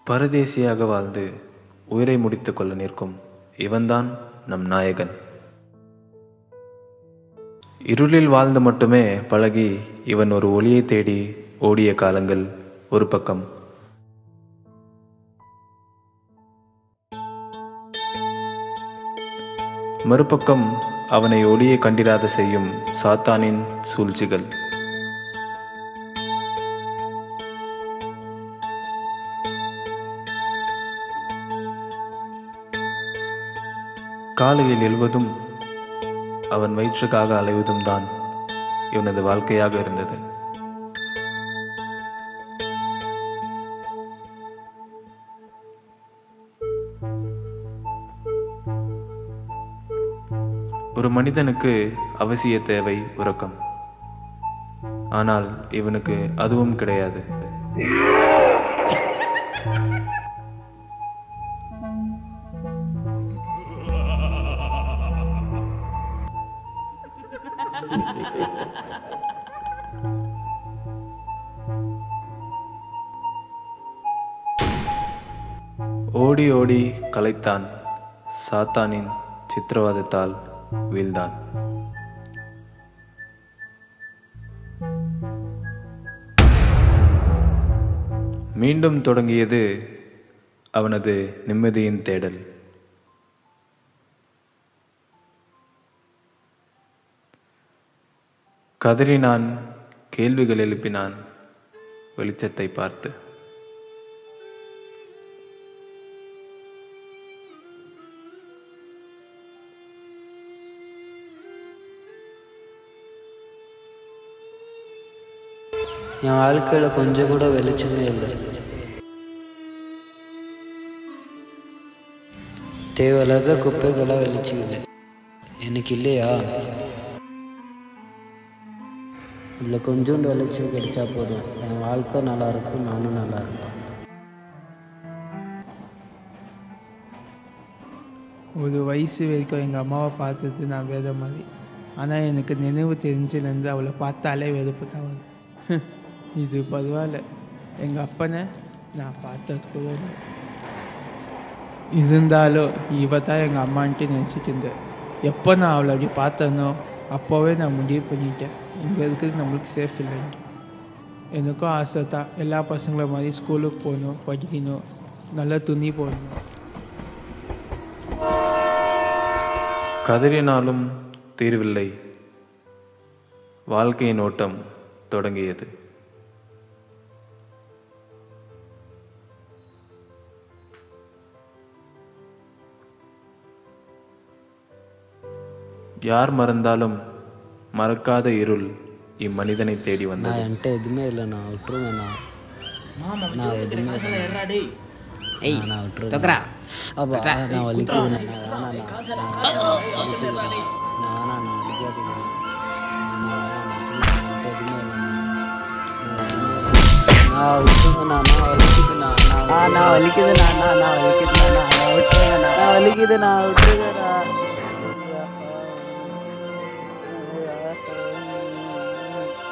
பரதேசியாக வாழ்ந்து உயிரை முடித்து கொள்ள நிற்கும் இவன்தான் நம் நாயகன். இருளில் வாழ்ந்து மட்டுமே பழகி இவன் ஒரு ஒளியை தேடி ஓடிய காலங்கள் ஒரு பக்கம். மறுபக்கம் அவனை ஒளியை கண்டிராத செய்யும் சாத்தானின் சூழ்ச்சிகள். காலையில் எழுவதும் அவன் வயிற்றுக்காக அலைவதும் தான் இவனது வாழ்க்கையாக இருந்தது. ஒரு மனிதனுக்கு அவசிய தேவை உறக்கம். ஆனால் இவனுக்கு அதுவும் கிடையாது. ஓடி ஓடி களைத்தான், சாத்தானின் சித்திரவாதத்தால் வீழ்ந்தான். மீண்டும் தொடங்கியது அவனது நிம்மதியின் தேடல். கதறினான், கேள்விகள் எழுப்பினான் வெளிச்சத்தை பார்த்து. என் வாழ்க்கையில் கொஞ்சம் கூட வெளிச்சமே இல்லை. தேவையில்லாத குப்பைகளாக வெளிச்சிக்குது. எனக்கு இல்லையா? இதில் கொஞ்சோண்டு வெளிச்சம் கிடைச்சா போதும். என் வாழ்க்கை நல்லாயிருக்கும், நானும் நல்லா இருப்பேன். ஒரு வயசு வரைக்கும் எங்கள் அம்மாவை பார்த்தது நான் வேத மாதிரி. ஆனால் எனக்கு நினைவு தெரிஞ்சுலேருந்து அவளை பார்த்தாலே வெறுப்பு தான் வரும். இது பரவாயில்ல, எங்கள் அப்பனை நான் பார்த்தது கூட இல்லை. இருந்தாலும் இவ தான் எங்கள் அம்மான்ட்டு நினச்சிட்டு இருந்தேன். எப்போ நான் அவளை அப்படி பார்த்தனோ அப்போவே நான் முடிவு பண்ணிட்டேன், இங்கே இருக்கிறது நம்மளுக்கு சேஃப் இல்லைங்க. எனக்கும் ஆசை தான் எல்லா பசங்களை மாதிரி ஸ்கூலுக்கு போகணும், படிக்கணும், நல்லா துணி போடணும். கதறினாலும் தீர்வில்லை. வாழ்க்கையின் ஓட்டம் தொடங்கியது. யார் மறந்தாலும் மறக்காத இருள் இம்மனிதனை தேடி வந்தது. நான் என்கிட்ட எதுவுமே இல்லை, நான் விட்டுருவேண்ணா. நான் எதுவுமே நான் விட்டுருவேன். அப்பா நான் வலிக்குதுண்ணா, நான்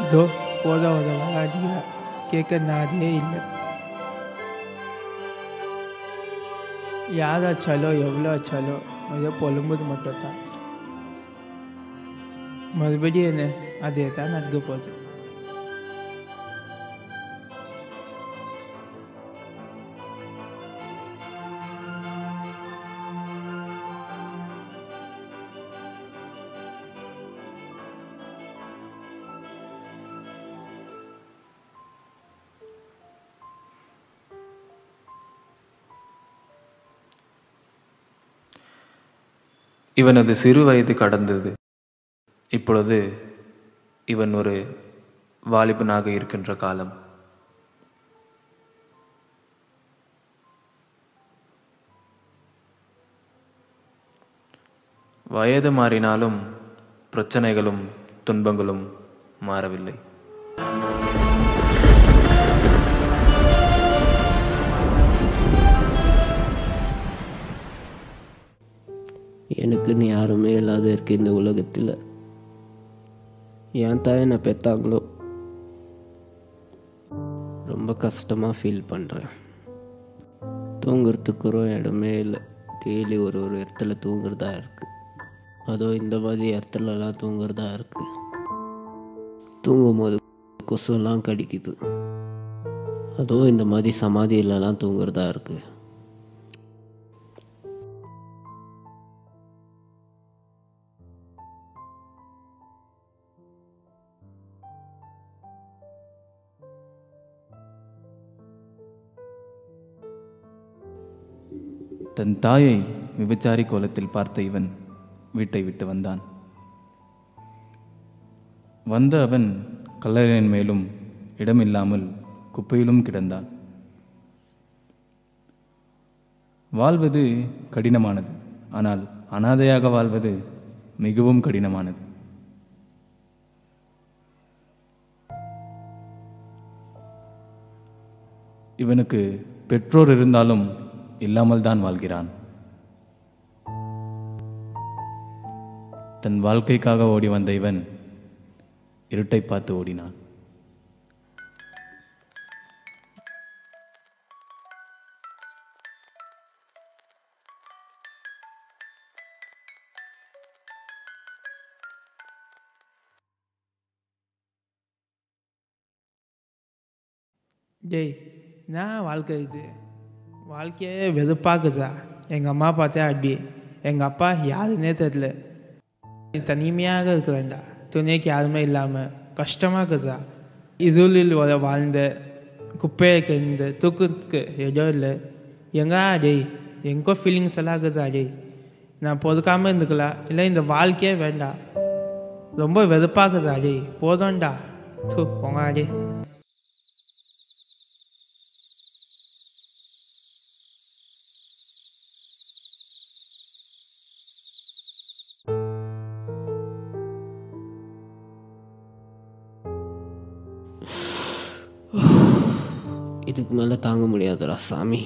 இதோ போத விளையாடியா கேட்க நாதே இல்லை. யாராச்சாலோ எவ்வளோ ஆச்சாலோ ஏதோ புலம்புது மட்டும் தான். மறுபடியும் என்ன அதே தான் நடக்க போகுது. இவனது சிறு வயது கடந்தது. இப்பொழுது இவன் ஒரு வாலிபனாக இருக்கின்ற காலம். வயது மாறினாலும் பிரச்சனைகளும் துன்பங்களும் மாறவில்லை. எனக்குன்னு யாருமே இல்லாத இருக்கு இந்த உலகத்தில். என் தாய் என்னை பெற்றாங்களோ ரொம்ப கஷ்டமாக ஃபீல் பண்ணுறேன். தூங்குறதுக்கு ஒரு இடமே இல்லை. டெய்லி ஒரு இடத்துல தூங்குறதா இருக்குது. அதுவும் இந்த மாதிரி இடத்துலலாம் தூங்குறதா இருக்குது. தூங்கும் போது கொசுலாம் கடிக்குது. அதுவும் இந்த மாதிரி சமாதியிலலாம் தூங்குறதா இருக்குது. தன் தாயை விபச்சாரி கோலத்தில் பார்த்த இவன் வீட்டை விட்டு வந்தான். வந்த அவன் கல்லறையின் மேலும் இடமில்லாமல் குப்பையிலும் கிடந்தான். வாழ்வது கடினமானது, ஆனால் அனாதையாக வாழ்வது மிகவும் கடினமானது. இவனுக்கு பெற்றோர் இருந்தாலும் இல்லாமல் தான் வாழ்கிறான். தன் வாழ்க்கைக்காக ஓடி வந்த இவன் இருட்டை பார்த்து ஓடினான். டேய், நான் வாழ்க்கை இது வாழ்க்கையே வெறுப்பாக்குதா. எங்கள் அம்மா பார்த்தா அடி, எங்கள் அப்பா யாருன்னே தெரில. தனிமையாக இருக்கிறேன்டா, துணைக்கு யாருமே இல்லாமல் கஷ்டமாக இருக்குதா. இருளில் வாழ்ந்த குப்பையை கிடந்த தூக்கத்துக்கு ஏதோ இல்லை. எங்கா அஜய், எங்கோ ஃபீலிங்ஸ் எல்லாம் இருக்குதா அஜய். நான் பொதுக்காமல் இருந்துக்கலாம், இல்லை இந்த வாழ்க்கையே வேண்டாம். ரொம்ப வெறுப்பாக்குதா அஜய், போதும்டா. போங்க அஜய். இதுக்கு மேலே தாங்க முடியாதுடா சாமி.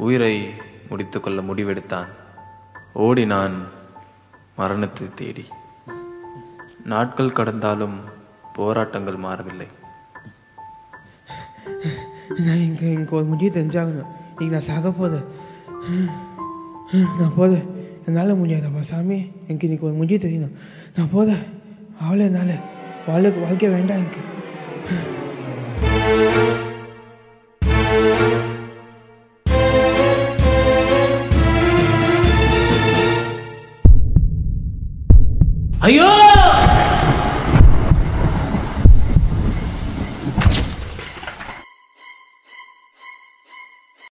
உயிரை முடித்துக்கொள்ள முடிவெடுத்தான். ஓடினான் மரணத்தை தேடி. நாட்கள் கடந்தாலும் போராட்டங்கள் மாறவில்லை. நான் இங்கே ஒரு முடிவு தெரிஞ்சாகணும். இங்கே நான் சாக போதேன். நான் போதேன், என்னால் முடியாதப்பா சாமி. எனக்கு இன்னைக்கு ஒரு முடிவு தெரியணும். நான் போதேன், அவ்வளோ என்னால் வாழ்க்கை வேண்டாம் எனக்கு. ஐயோ!